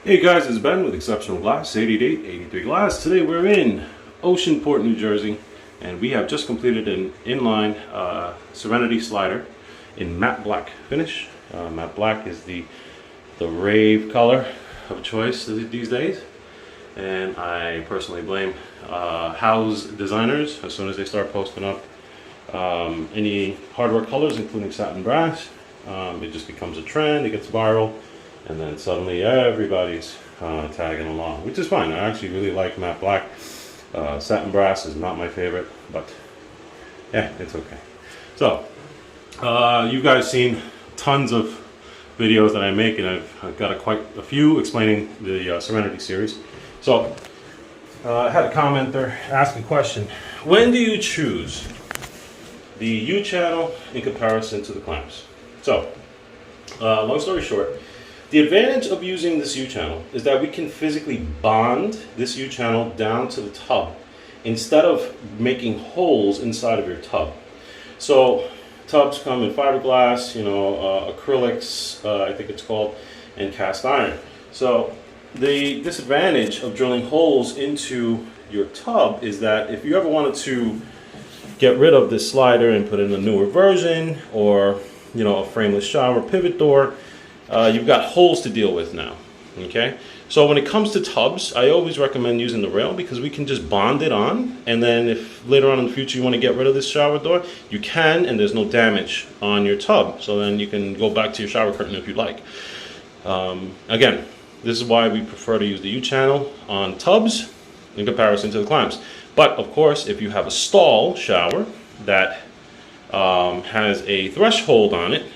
Hey guys, it's Ben with Exceptional Glass, 8883 Glass. Today we're in Oceanport, New Jersey, and we have just completed an inline Serenity slider in matte black finish. Matte black is the rave color of choice these days, and I personally blame house designers as soon as they start posting up any hardware colors, including satin brass. It just becomes a trend, it gets viral, and then suddenly everybody's tagging along, which is fine. I actually really like matte black. Satin brass is not my favorite, but yeah, it's okay. So you guys seen tons of videos that I make, and I've got quite a few explaining the Serenity series. So I had a commenter ask a question: when do you choose the U channel in comparison to the clamps? So long story short, the advantage of using this U channel is that we can physically bond this U channel down to the tub instead of making holes inside of your tub. So tubs come in fiberglass, acrylics, I think it's called, and cast iron. So the disadvantage of drilling holes into your tub is that if you ever wanted to get rid of this slider and put in a newer version, or a frameless shower pivot door, you've got holes to deal with now. Okay, so when it comes to tubs, I always recommend using the rail, because we can just bond it on, and then if later on in the future you want to get rid of this shower door, you can, and there's no damage on your tub. So then you can go back to your shower curtain if you'd like. Again, this is why we prefer to use the U channel on tubs in comparison to the clamps. But of course, if you have a stall shower that has a threshold on it,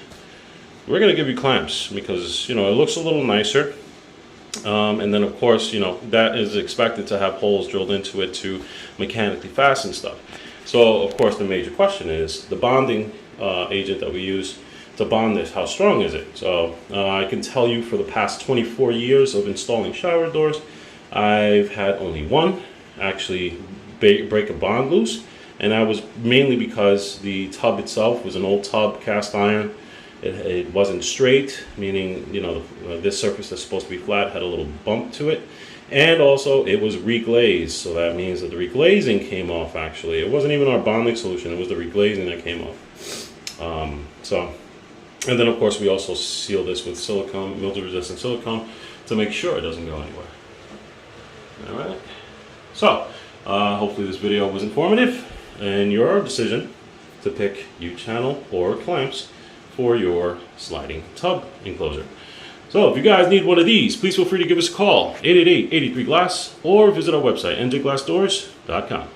we're going to give you clamps, because it looks a little nicer, and then of course that is expected to have holes drilled into it to mechanically fasten stuff. So of course the major question is the bonding agent that we use to bond this. How strong is it? So I can tell you, for the past 24 years of installing shower doors, I've had only one actually break a bond loose, and that was mainly because the tub itself was an old tub, cast iron. It wasn't straight, meaning this surface that's supposed to be flat had a little bump to it, and also it was reglazed. So that means that the reglazing came off. Actually, it wasn't even our bonding solution; it was the reglazing that came off. And then of course we also seal this with silicone, mildew-resistant silicone, to make sure it doesn't go anywhere. All right. So hopefully this video was informative in your decision to pick U channel or clamps for your sliding tub enclosure. So if you guys need one of these, please feel free to give us a call, 888-83-GLASS, or visit our website, njglassdoors.com.